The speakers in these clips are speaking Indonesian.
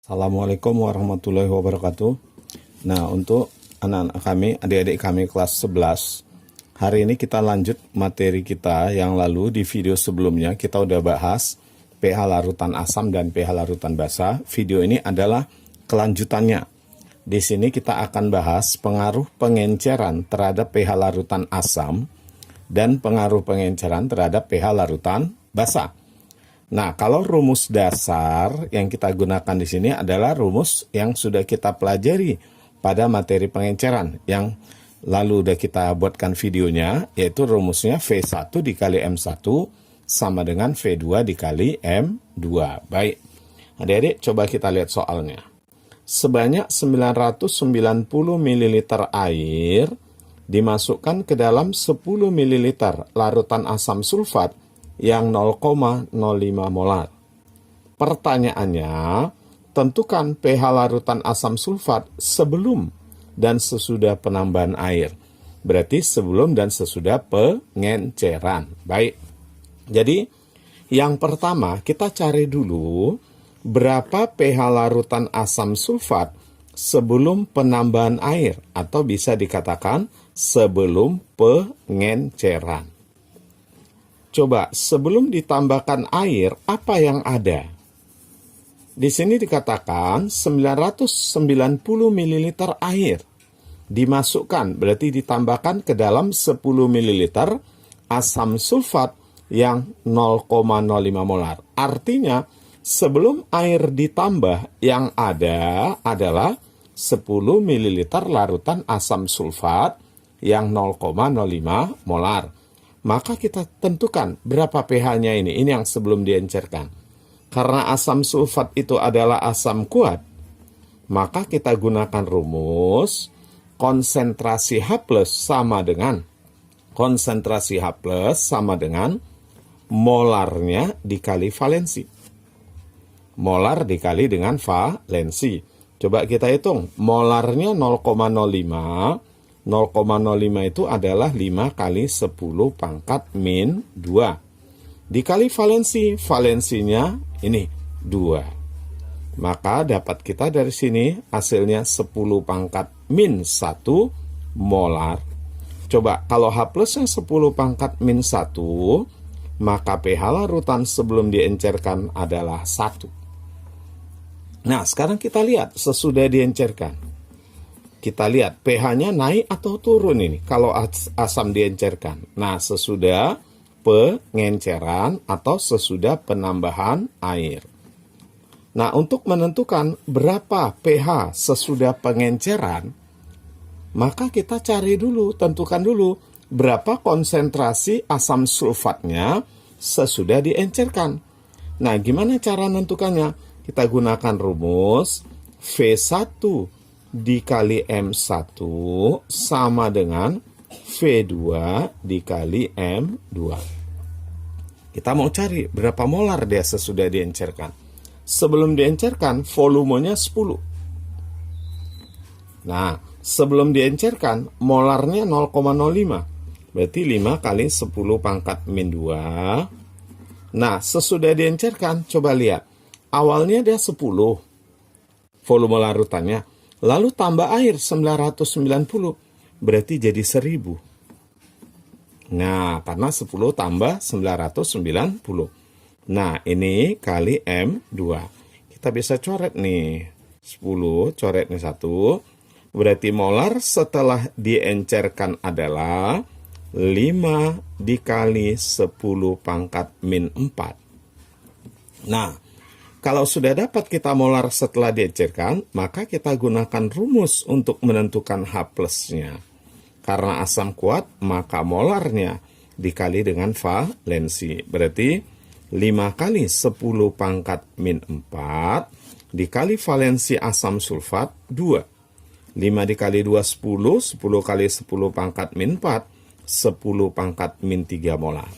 Assalamualaikum warahmatullahi wabarakatuh. Nah, untuk anak-anak kami, adik-adik kami kelas 11, hari ini kita lanjut materi kita yang lalu. Di video sebelumnya kita udah bahas pH larutan asam dan pH larutan basa. Video ini adalah kelanjutannya. Di sini kita akan bahas pengaruh pengenceran terhadap pH larutan asam dan pengaruh pengenceran terhadap pH larutan basa. Nah, kalau rumus dasar yang kita gunakan di sini adalah rumus yang sudah kita pelajari pada materi pengenceran yang lalu udah kita buatkan videonya, yaitu rumusnya V1 dikali M1 sama dengan V2 dikali M2. Baik, adik-adik coba kita lihat soalnya. Sebanyak 990 ml air dimasukkan ke dalam 10 ml larutan asam sulfat yang 0,05 molar. Pertanyaannya, tentukan pH larutan asam sulfat sebelum dan sesudah penambahan air. Berarti sebelum dan sesudah pengenceran. Baik, jadi yang pertama kita cari dulu berapa pH larutan asam sulfat sebelum penambahan air, atau bisa dikatakan sebelum pengenceran. Coba, sebelum ditambahkan air, apa yang ada? Di sini dikatakan 990 ml air dimasukkan, berarti ditambahkan ke dalam 10 ml asam sulfat yang 0,05 molar. Artinya, sebelum air ditambah, yang ada adalah 10 ml larutan asam sulfat yang 0,05 molar. Maka kita tentukan berapa pH-nya ini. Ini yang sebelum diencerkan. Karena asam sulfat itu adalah asam kuat, maka kita gunakan rumus konsentrasi H+ sama dengan molarnya dikali valensi. Molar dikali dengan valensi. Coba kita hitung. Molarnya 0,05. 0,05 itu adalah 5 kali 10 pangkat min 2. Dikali valensi, valensinya ini 2. Maka dapat kita dari sini hasilnya 10 pangkat min 1 molar. Coba kalau H+-nya 10 pangkat min 1, maka pH larutan sebelum diencerkan adalah 1. Nah, sekarang kita lihat sesudah diencerkan. Kita lihat pH-nya naik atau turun ini kalau asam diencerkan. Nah, sesudah pengenceran atau sesudah penambahan air. Nah, untuk menentukan berapa pH sesudah pengenceran, maka kita cari dulu, tentukan dulu berapa konsentrasi asam sulfatnya sesudah diencerkan. Nah, gimana cara menentukannya? Kita gunakan rumus V1 dikali M1 sama dengan V2 dikali M2. Kita mau cari berapa molar dia sesudah diencerkan. Sebelum diencerkan, volumenya 10. Nah, sebelum diencerkan, molarnya 0,05. Berarti 5 kali 10 pangkat min 2. Nah, sesudah diencerkan, coba lihat. Awalnya dia 10. Volume larutannya. Lalu tambah air 990, berarti jadi 1000. Nah, karena 10 tambah 990. Nah, ini kali M2. Kita bisa coret nih. 10, coret nih 1. Berarti molar setelah diencerkan adalah 5 dikali 10 pangkat min 4. Nah, kalau sudah dapat kita molar setelah diencerkan, maka kita gunakan rumus untuk menentukan H+-nya. Karena asam kuat, maka molarnya dikali dengan valensi. Berarti 5 kali 10 pangkat min 4 dikali valensi asam sulfat 2. 5 dikali 2, 10. 10 kali 10 pangkat min 4, 10 pangkat min 3 molar.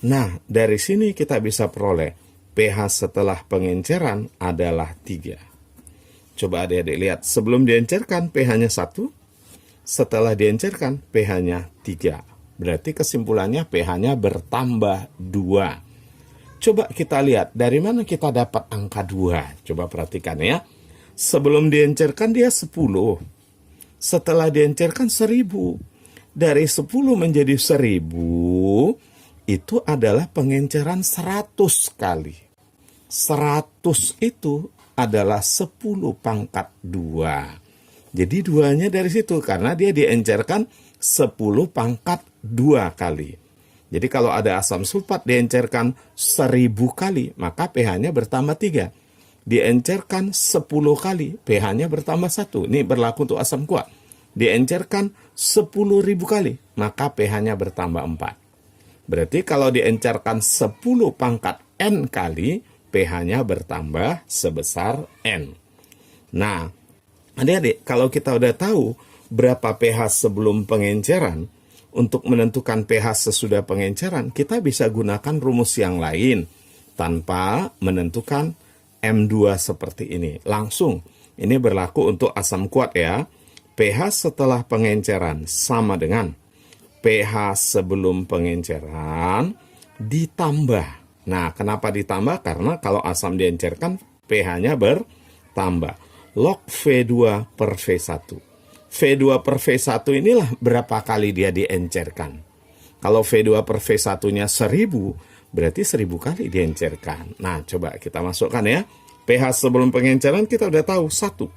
Nah, dari sini kita bisa peroleh pH setelah pengenceran adalah 3. Coba adik-adik lihat, sebelum diencerkan pH-nya 1, setelah diencerkan pH-nya 3. Berarti kesimpulannya pH-nya bertambah 2. coba kita lihat dari mana kita dapat angka 2. Coba perhatikan ya. Sebelum diencerkan dia 10. Setelah diencerkan 1000. Dari 10 menjadi 1000, itu adalah pengenceran 100 kali. 100 itu adalah 10 pangkat 2. Jadi 2-nya dari situ, karena dia diencerkan 10 pangkat 2 kali. Jadi kalau ada asam sulfat diencerkan 1000 kali, maka pH-nya bertambah 3. Diencerkan 10 kali, pH-nya bertambah 1. Ini berlaku untuk asam kuat. Diencerkan 10.000 kali, maka pH-nya bertambah 4. Berarti kalau diencerkan 10 pangkat N kali, pH-nya bertambah sebesar N. Nah, adik-adik, kalau kita udah tahu berapa pH sebelum pengenceran, untuk menentukan pH sesudah pengenceran, kita bisa gunakan rumus yang lain tanpa menentukan M2 seperti ini. Langsung, ini berlaku untuk asam kuat ya. pH setelah pengenceran sama dengan pH sebelum pengenceran ditambah. Nah, kenapa ditambah? Karena kalau asam diencerkan, pH-nya bertambah. Log V2 per V1. V2 per V1 inilah berapa kali dia diencerkan. Kalau V2 per V1-nya 1000, berarti 1000 kali diencerkan. Nah, coba kita masukkan ya. pH sebelum pengenceran kita udah tahu 1.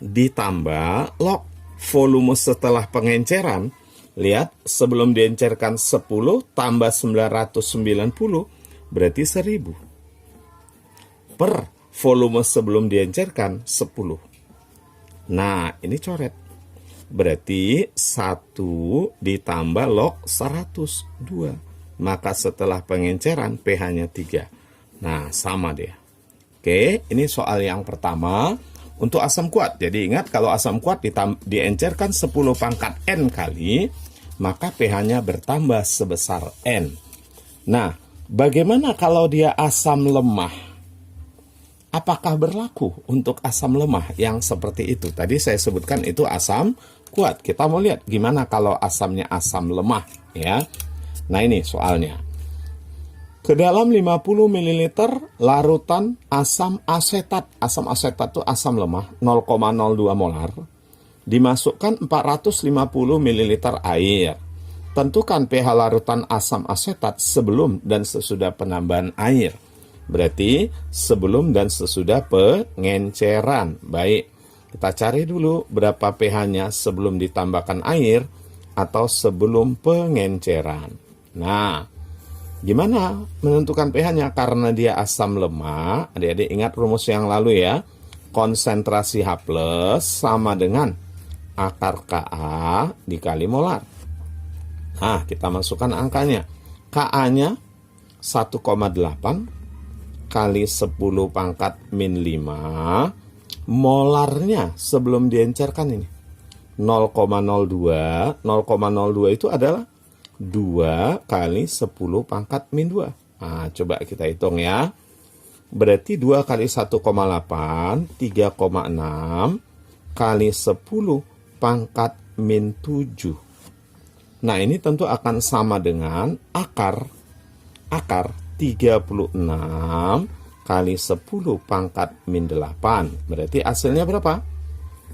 Ditambah log volume setelah pengenceran. Lihat, sebelum diencerkan 10 tambah 990 berarti 1000. Per volume sebelum diencerkan 10. Nah, ini coret. Berarti 1 ditambah log 102. Maka setelah pengenceran pH-nya 3. Nah, sama dia. Oke, ini soal yang pertama. Untuk asam kuat, jadi ingat kalau asam kuat diencerkan 10 pangkat N kali, maka pH-nya bertambah sebesar N. Nah, bagaimana kalau dia asam lemah? Apakah berlaku untuk asam lemah yang seperti itu? Tadi saya sebutkan itu asam kuat. Kita mau lihat gimana kalau asamnya asam lemah ya. Nah, ini soalnya. Ke dalam 50 ml larutan asam asetat. Asam asetat itu asam lemah 0,02 molar. Dimasukkan 450 ml air. Tentukan pH larutan asam asetat sebelum dan sesudah penambahan air. Berarti sebelum dan sesudah pengenceran. Baik, kita cari dulu berapa pH-nya sebelum ditambahkan air atau sebelum pengenceran. Nah, gimana menentukan pH-nya? Karena dia asam lemah, adik-adik ingat rumus yang lalu ya. Konsentrasi H+ sama dengan akar Ka dikali molar. Nah, kita masukkan angkanya. Ka-nya 1,8 kali 10 pangkat min 5. Molarnya sebelum diencerkan ini 0,02. 0,02 itu adalah 2 kali 10 pangkat min 2. Nah, coba kita hitung ya. Berarti 2 kali 1,8, 3,6 kali 10 pangkat min 7. Nah, ini tentu akan sama dengan akar 36 kali 10 pangkat min 8. Berarti hasilnya berapa?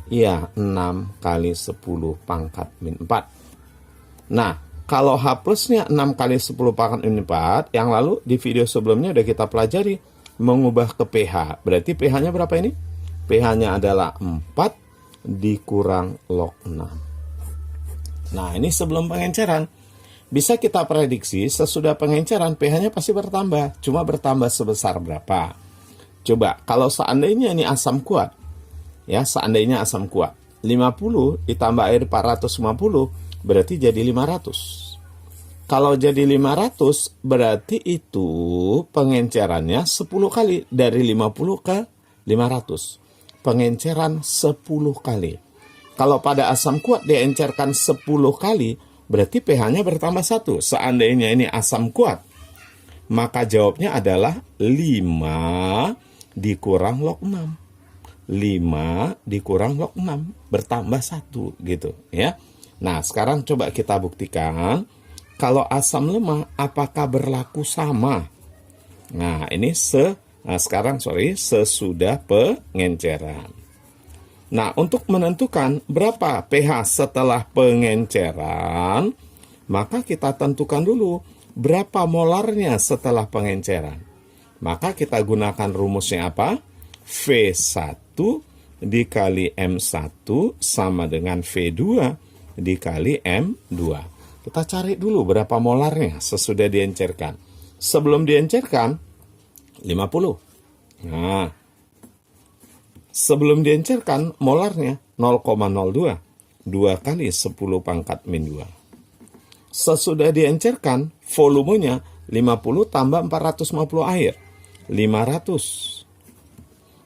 Iya, 6 kali 10 pangkat min 4. Nah, kalau H plusnya 6 kali 10 pangkat min 4, yang lalu di video sebelumnya udah kita pelajari mengubah ke pH. Berarti pH-nya berapa ini? pH-nya adalah 4 dikurang log 6. Nah, ini sebelum pengenceran. Bisa kita prediksi sesudah pengenceran pH-nya pasti bertambah. Cuma bertambah sebesar berapa? Coba, kalau seandainya ini asam kuat. Ya, seandainya asam kuat. 50 ditambah air 450 berarti jadi 500. Kalau jadi 500 berarti itu pengencerannya 10 kali. Dari 50 ke 500. Pengenceran 10 kali. Kalau pada asam kuat diencerkan 10 kali, berarti pH-nya bertambah 1. Seandainya ini asam kuat, maka jawabnya adalah 5 dikurang log 6. 5 dikurang log 6 bertambah 1 gitu ya. Nah, sekarang coba kita buktikan. kalau asam lemah apakah berlaku sama? Nah, ini sesudah pengenceran. Nah, untuk menentukan berapa pH setelah pengenceran, maka kita tentukan dulu berapa molarnya setelah pengenceran. Maka kita gunakan rumusnya apa? V1 dikali M1 sama dengan V2 dikali M2. Kita cari dulu berapa molarnya sesudah diencerkan. Sebelum diencerkan, 50. Nah, sebelum diencerkan, molarnya 0,02. 2 kali 10 pangkat min 2. Sesudah diencerkan, volumenya 50 tambah 450 air. 500.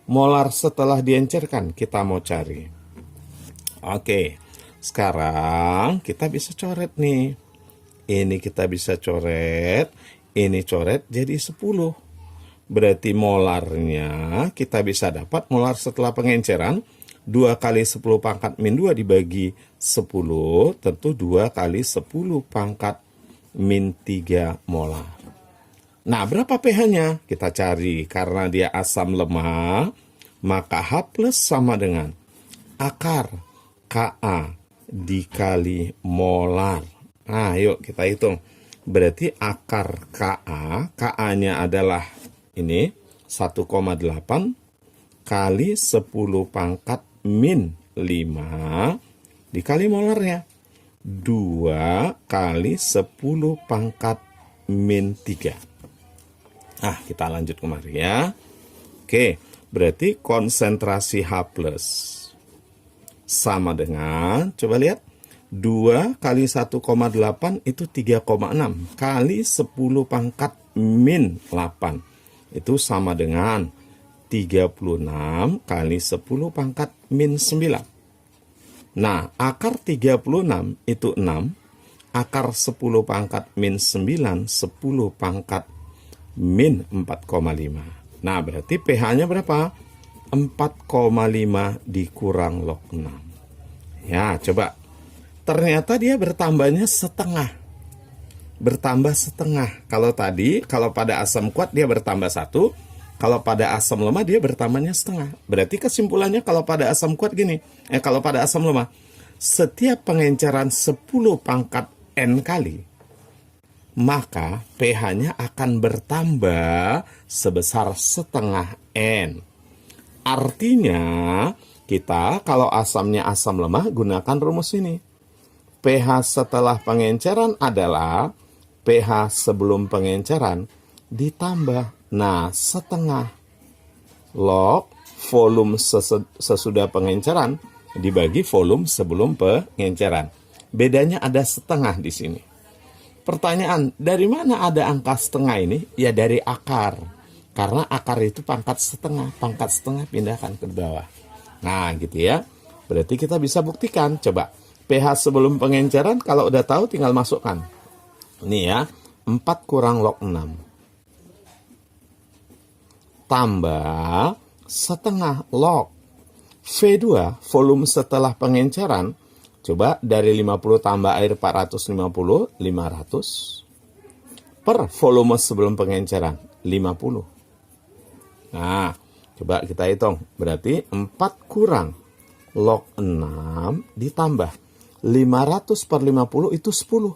Molar setelah diencerkan, kita mau cari. Oke, sekarang kita bisa coret nih. Ini kita bisa coret, ini coret jadi 10. Berarti molarnya kita bisa dapat molar setelah pengenceran 2 kali 10 pangkat min 2 dibagi 10, tentu 2 kali 10 pangkat min 3 molar. Nah, berapa pH-nya? Kita cari. Karena dia asam lemah, maka H+ sama dengan akar Ka dikali molar. Nah, yuk kita hitung. Berarti akar Ka-nya adalah ini 1,8 kali 10 pangkat min 5 dikali molarnya 2 kali 10 pangkat min 3. Nah, kita lanjut kemari ya. Oke, berarti konsentrasi H+ sama dengan, coba lihat, 2 kali 1,8 itu 3,6 kali 10 pangkat min 8. Itu sama dengan 36 kali 10 pangkat min 9. Nah, akar 36 itu 6. Akar 10 pangkat min 9, 10 pangkat min 4,5. Nah, berarti pH-nya berapa? 4,5 dikurang log 6. Ya, coba. Ternyata dia bertambahnya setengah. Bertambah setengah. Kalau pada asam kuat dia bertambah 1, kalau pada asam lemah dia bertambahnya setengah. Berarti kesimpulannya kalau pada asam kuat gini, kalau pada asam lemah, setiap pengenceran 10 pangkat N kali, maka pH-nya akan bertambah sebesar setengah N. Artinya, kita kalau asamnya asam lemah, gunakan rumus ini. pH setelah pengenceran adalah pH sebelum pengenceran ditambah, setengah log volume sesudah pengenceran dibagi volume sebelum pengenceran. Bedanya ada setengah di sini. Pertanyaan, dari mana ada angka setengah ini? Ya dari akar. Karena akar itu pangkat setengah pindahkan ke bawah. Nah, gitu ya. Berarti kita bisa buktikan. Coba, pH sebelum pengenceran kalau udah tahu tinggal masukkan. Ini ya, 4 kurang log 6. Tambah setengah log V2, volume setelah pengenceran. Coba, dari 50 tambah air 450, 500. Per volume sebelum pengenceran, 50. Nah, coba kita hitung. Berarti 4 kurang log 6 ditambah 500 per 50 itu 10.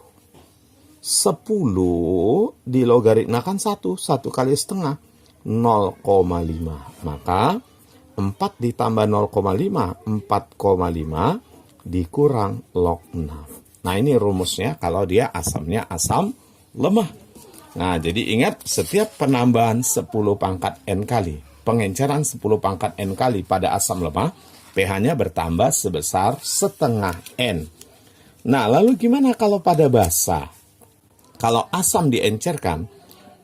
10 dilogaritmakan 1 kali setengah, 0,5. Maka 4 ditambah 0,5, 4,5 dikurang log 6. Nah, ini rumusnya kalau dia asamnya asam lemah. Nah, jadi ingat, setiap penambahan 10 pangkat N kali, pengenceran 10 pangkat N kali pada asam lemah, pH-nya bertambah sebesar setengah N. Nah, lalu gimana kalau pada basa? Kalau asam diencerkan,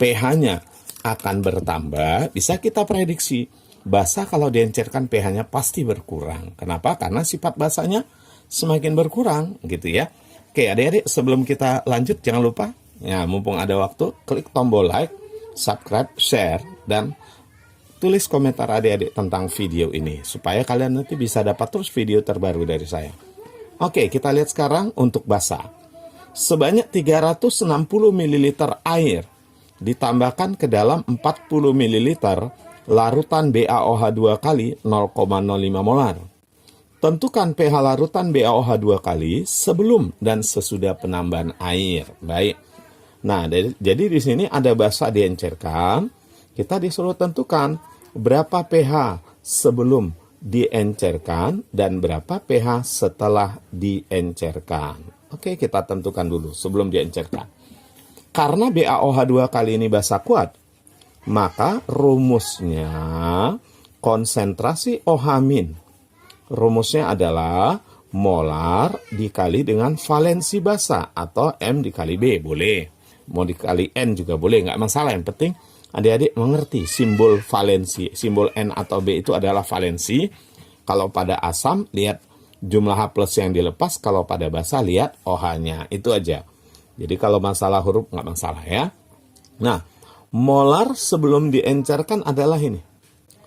pH-nya akan bertambah, bisa kita prediksi. Basa kalau diencerkan pH-nya pasti berkurang. Kenapa? Karena sifat basanya semakin berkurang, gitu ya. Oke, adik-adik, sebelum kita lanjut, jangan lupa, ya, mumpung ada waktu, klik tombol like, subscribe, share, dan tulis komentar adik-adik tentang video ini, supaya kalian nanti bisa dapat terus video terbaru dari saya. Oke, kita lihat sekarang untuk basa. sebanyak 360 ml air ditambahkan ke dalam 40 ml larutan BaOH2 kali 0,05 molar. Tentukan pH larutan BaOH2 kali sebelum dan sesudah penambahan air. Baik. Nah, jadi di sini ada basa diencerkan. Kita disuruh tentukan berapa pH sebelum diencerkan dan berapa pH setelah diencerkan. Oke, kita tentukan dulu sebelum diencerkan. Karena BaOH2 kali ini basa kuat, maka rumusnya konsentrasi OH-. Rumusnya adalah molar dikali dengan valensi basa atau M dikali B, boleh. Mau dikali N juga boleh, nggak masalah. Yang penting adik-adik mengerti simbol valensi. Simbol N atau B itu adalah valensi. Kalau pada asam, lihat jumlah H plus yang dilepas. Kalau pada basa, lihat OH-nya. Itu aja. Jadi kalau masalah huruf nggak masalah ya. Nah, molar sebelum diencerkan adalah ini.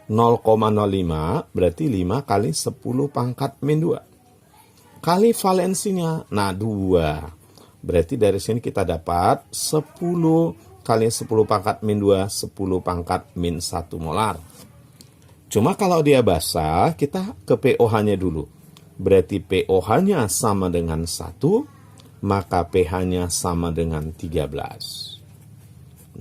0,05 berarti 5 kali 10 pangkat min 2. Kali valensinya, nah 2. Berarti dari sini kita dapat 10 kali 10 pangkat min 2, 10 pangkat min 1 molar. Cuma kalau dia basa, kita ke pOH-nya dulu. Berarti pOH-nya sama dengan 1, maka pH-nya sama dengan 13.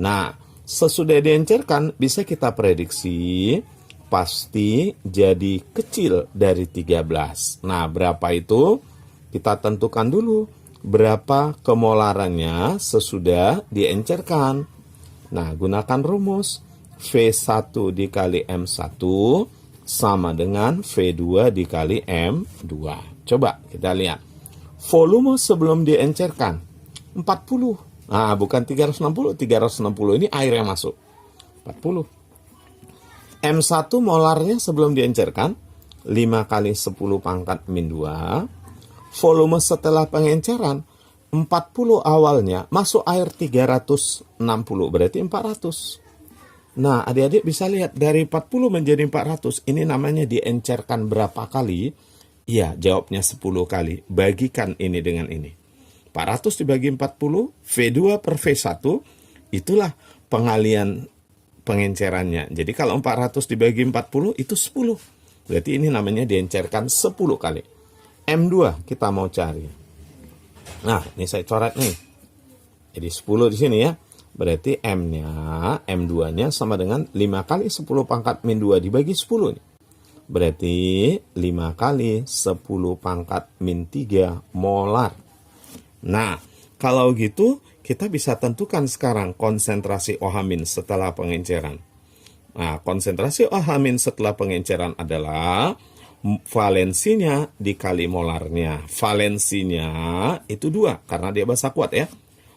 Nah, sesudah diencerkan, bisa kita prediksi pasti jadi kecil dari 13. Nah, berapa itu? Kita tentukan dulu berapa kemolarannya sesudah diencerkan. Nah, gunakan rumus V1 dikali M1 sama dengan V2 dikali M2. Coba kita lihat. Volume sebelum diencerkan 40. Nah, bukan 360. 360 ini air yang masuk. 40. M1 molarnya sebelum diencerkan 5 kali 10 pangkat min 2. Volume setelah pengenceran 40 awalnya masuk air 360. Berarti 400. Nah, adik-adik bisa lihat dari 40 menjadi 400. Ini namanya diencerkan berapa kali? Iya, jawabnya 10 kali. Bagikan ini dengan ini. 400 dibagi 40, V2 per V1, itulah pengalian pengencerannya. Jadi kalau 400 dibagi 40, itu 10. Berarti ini namanya diencerkan 10 kali. M2 kita mau cari. Nah, ini saya coret nih. Jadi 10 di sini ya. Berarti M-nya, M2-nya sama dengan 5 kali 10 pangkat min 2 dibagi 10 nih. Berarti 5 kali 10 pangkat min 3 molar. Nah, kalau gitu kita bisa tentukan sekarang konsentrasi OH- setelah pengenceran. Nah, konsentrasi OH- setelah pengenceran adalah valensinya dikali molarnya. Valensinya itu 2 karena dia basa kuat ya.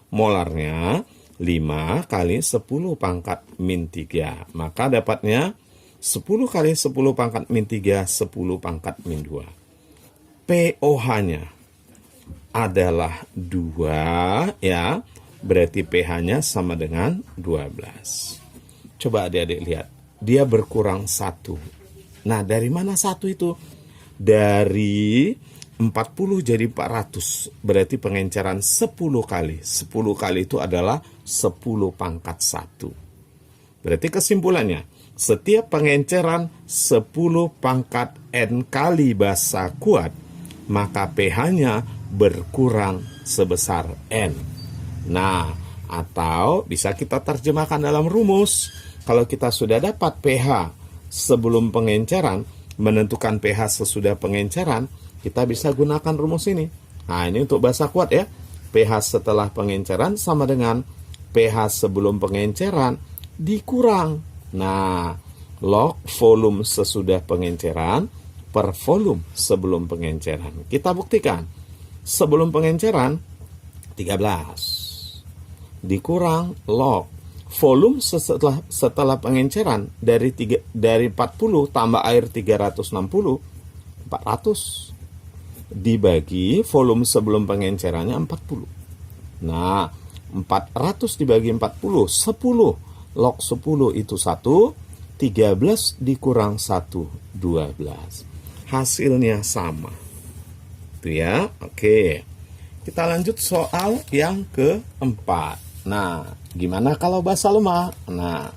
Molarnya 5 kali 10 pangkat min 3. Maka dapatnya 10 kali 10 pangkat min 3, 10 pangkat min 2. pOH-nya adalah 2 ya. Berarti pH-nya sama dengan 12. Coba adik-adik lihat. Dia berkurang 1. Nah, dari mana 1 itu? Dari 40 jadi 400. Berarti pengenceran 10 kali. 10 kali itu adalah 10 pangkat 1. Berarti kesimpulannya, setiap pengenceran 10 pangkat N kali basa kuat, maka pH-nya berkurang sebesar N. Nah, atau bisa kita terjemahkan dalam rumus. Kalau kita sudah dapat pH sebelum pengenceran, menentukan pH sesudah pengenceran, kita bisa gunakan rumus ini. Nah, ini untuk basa kuat ya. pH setelah pengenceran sama dengan pH sebelum pengenceran dikurang. Nah, log volume sesudah pengenceran per volume sebelum pengenceran. Kita buktikan. Sebelum pengenceran 13 dikurang log volume setelah pengenceran dari 40 tambah air 360, 400 dibagi volume sebelum pengencerannya 40. Nah, 400 dibagi 40, 10. Log 10 itu 1, 13 dikurang 1, 12. Hasilnya sama. Itu ya, oke. Kita lanjut soal yang keempat. Nah, gimana kalau basa lemah? Nah,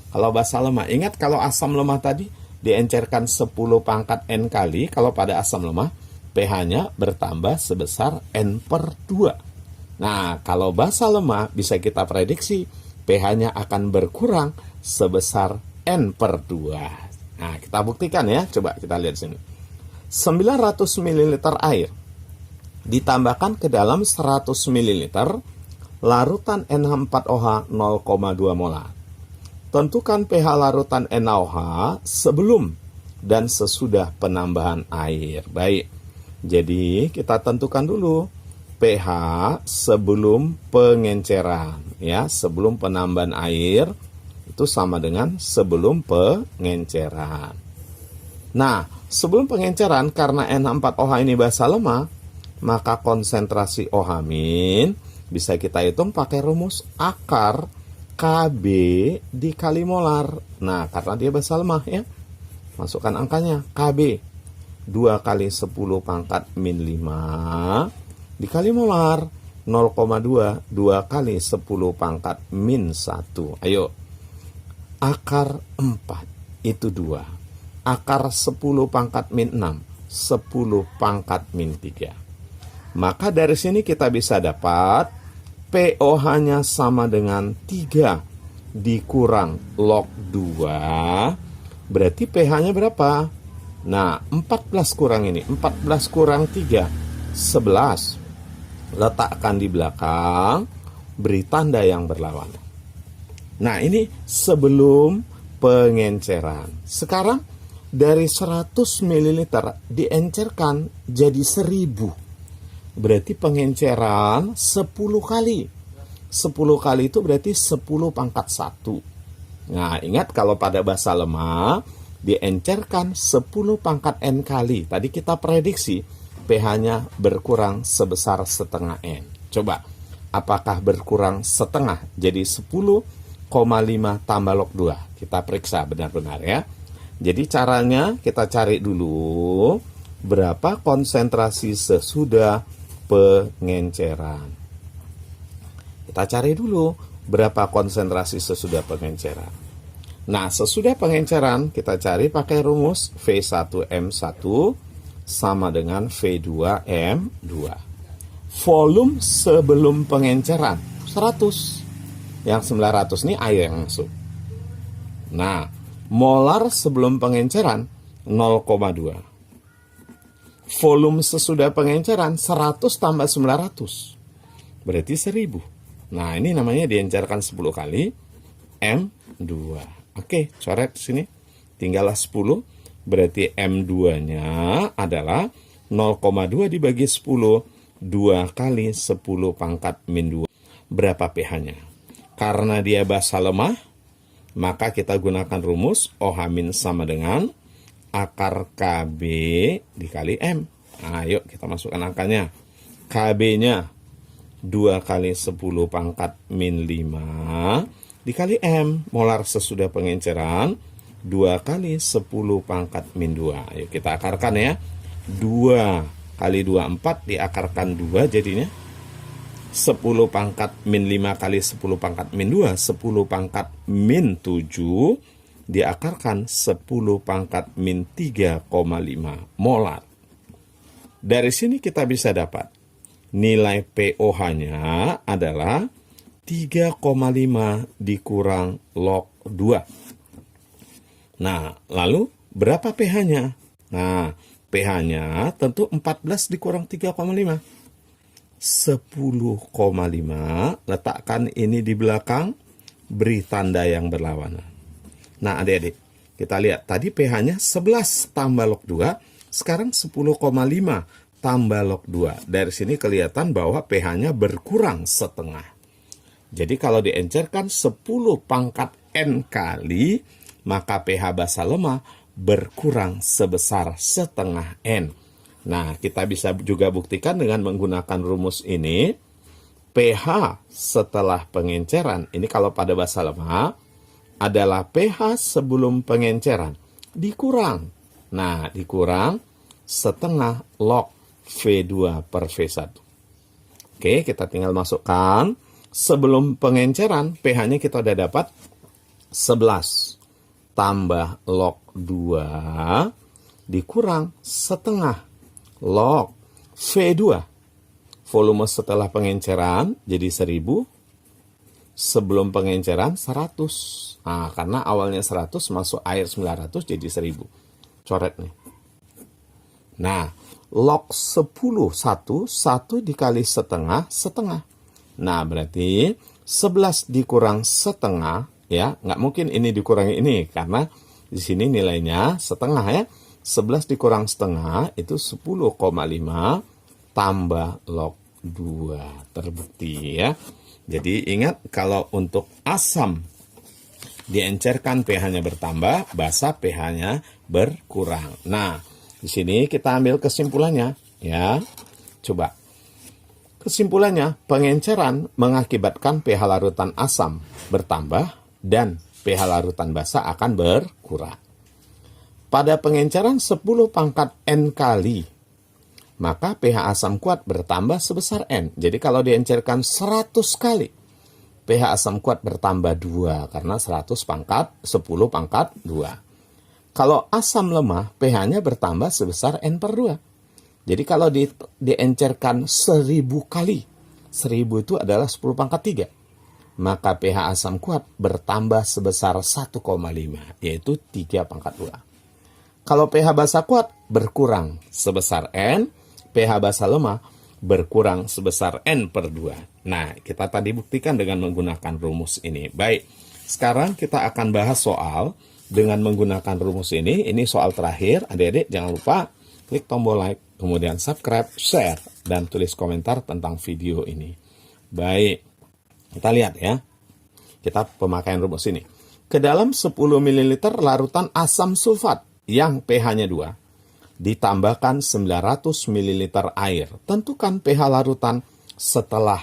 kalau basa lemah, ingat kalau asam lemah tadi diencerkan 10 pangkat N kali, kalau pada asam lemah, pH-nya bertambah sebesar N per 2. Nah, kalau basa lemah bisa kita prediksi pH-nya akan berkurang sebesar N per 2. Nah, kita buktikan ya. Coba kita lihat sini. 900 ml air ditambahkan ke dalam 100 ml larutan NH4OH 0,2 molar. Tentukan pH larutan NaOH sebelum dan sesudah penambahan air. Baik, jadi kita tentukan dulu pH sebelum pengenceran. Ya, sebelum penambahan air itu sama dengan sebelum pengenceran. Nah, sebelum pengenceran karena NH4OH ini basa lemah, maka konsentrasi OH- bisa kita hitung pakai rumus akar Kb dikali molar. Nah, karena dia basa lemah ya. Masukkan angkanya. Kb 2 kali 10 pangkat min 5 dikali molar 0,2 2 kali 10 pangkat min 1. Ayo. Akar 4 itu 2. Akar 10 pangkat min 6 10 pangkat min 3. Maka dari sini kita bisa dapat pOH-nya sama dengan 3 dikurang log 2. Berarti pH-nya berapa? Nah, 14 kurang ini. 14 kurang 3, 11. Letakkan di belakang, beri tanda yang berlawanan. Nah, ini sebelum pengenceran. Sekarang dari 100 ml diencerkan jadi 1000. Berarti pengenceran 10 kali. 10 kali itu berarti 10 pangkat 1. Nah, ingat kalau pada basa lemah, diencerkan 10 pangkat N kali. Tadi kita prediksi pH-nya berkurang sebesar setengah N. Coba, apakah berkurang setengah? Jadi 10,5 tambah log 2. Kita periksa benar-benar ya. Jadi caranya kita cari dulu berapa konsentrasi sesudah pengenceran. Kita cari dulu berapa konsentrasi sesudah pengenceran. Nah, sesudah pengenceran kita cari pakai rumus V1M1 sama dengan V2M2. Volume sebelum pengenceran 100. Yang 900 ini air yang masuk. Nah, molar sebelum pengenceran 0,2. Volume sesudah pengenceran 100 tambah 900. Berarti 1000. Nah, ini namanya diencerkan 10 kali M2. Oke, coret sini. Tinggallah 10. Berarti M2-nya adalah 0,2 dibagi 10. 2 kali 10 pangkat min 2. Berapa pH-nya? Karena dia basa lemah, maka kita gunakan rumus OH- sama dengan akar Kb dikali M. Nah, yuk kita masukkan angkanya. Kb-nya 2 kali 10 pangkat min 5 dikali M. Molar sesudah pengenceran 2 kali 10 pangkat min 2. Ayo kita akarkan ya. 2 kali 2, 4 diakarkan 2 jadinya. 10 pangkat min 5 kali 10 pangkat min 2. 10 pangkat min 7 diakarkan 10 pangkat min 3,5 molar. Dari sini kita bisa dapat nilai pOH-nya adalah 3,5 dikurang log 2. Nah, lalu berapa pH-nya? Nah, pH-nya tentu 14 dikurang 3,5. 10,5. Letakkan ini di belakang, beri tanda yang berlawanan. Nah, adik-adik, kita lihat tadi pH-nya 11 tambah log 2, sekarang 10,5 tambah log 2. Dari sini kelihatan bahwa pH-nya berkurang setengah. Jadi kalau diencerkan 10 pangkat N kali, maka pH basa lemah berkurang sebesar setengah N. Nah, kita bisa juga buktikan dengan menggunakan rumus ini. pH setelah pengenceran, ini kalau pada basa lemah, adalah pH sebelum pengenceran dikurang. Nah, dikurang setengah log V2 per V1. Oke, kita tinggal masukkan. Sebelum pengenceran, pH-nya kita udah dapat 11 tambah log 2 dikurang setengah log V2. Volume setelah pengenceran jadi 1000, sebelum pengenceran 100. Nah, karena awalnya 100 masuk air 900 jadi 1000. Coret nih. Nah, log 10 1 dikali setengah, setengah. Nah, berarti 11 dikurang setengah, ya, nggak mungkin ini dikurangi ini, karena di sini nilainya setengah ya. 11 dikurang setengah itu 10,5 tambah log 2. Terbukti ya. Jadi ingat, kalau untuk asam diencerkan pH-nya bertambah, basa pH-nya berkurang. Nah, di sini kita ambil kesimpulannya ya. Coba. Kesimpulannya, pengenceran mengakibatkan pH larutan asam bertambah dan pH larutan basa akan berkurang. Pada pengenceran 10 pangkat N kali, maka pH asam kuat bertambah sebesar N. Jadi kalau diencerkan 100 kali, pH asam kuat bertambah 2, karena 100 pangkat 10 pangkat 2. Kalau asam lemah, pH-nya bertambah sebesar N per 2. Jadi kalau diencerkan 1000 kali, 1000 itu adalah 10 pangkat 3. Maka pH asam kuat bertambah sebesar 1,5, yaitu 3 pangkat 2. Kalau pH basa kuat berkurang sebesar N, pH basa lemah berkurang sebesar N per 2. Nah, kita tadi buktikan dengan menggunakan rumus ini. Baik, sekarang kita akan bahas soal dengan menggunakan rumus ini. Ini soal terakhir. Adik-adik jangan lupa klik tombol like, kemudian subscribe, share, dan tulis komentar tentang video ini. Baik, kita lihat ya. Kita pemakaian rumus ini. Ke dalam 10 ml larutan asam sulfat yang pH-nya 2, ditambahkan 900 ml air. Tentukan pH larutan setelah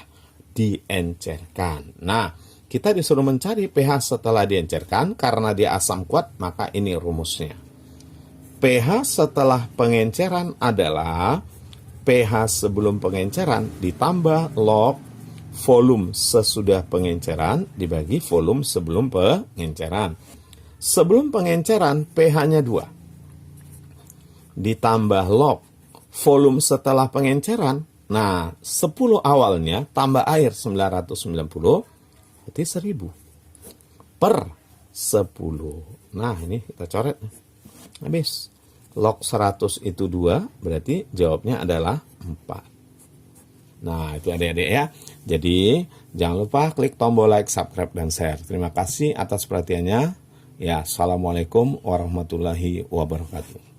diencerkan. Nah, kita disuruh mencari pH setelah diencerkan. Karena dia asam kuat, maka ini rumusnya. pH setelah pengenceran adalah pH sebelum pengenceran ditambah log volume sesudah pengenceran dibagi volume sebelum pengenceran. Sebelum pengenceran pH-nya 2 ditambah log volume setelah pengenceran. Nah, 10 awalnya tambah air 990, berarti 1000 per 10. Nah, ini kita coret. Habis. Log 100 itu 2, berarti jawabnya adalah 4. Nah, itu adik-adik ya. Jadi, jangan lupa klik tombol like, subscribe, dan share. Terima kasih atas perhatiannya. Ya, assalamualaikum warahmatullahi wabarakatuh.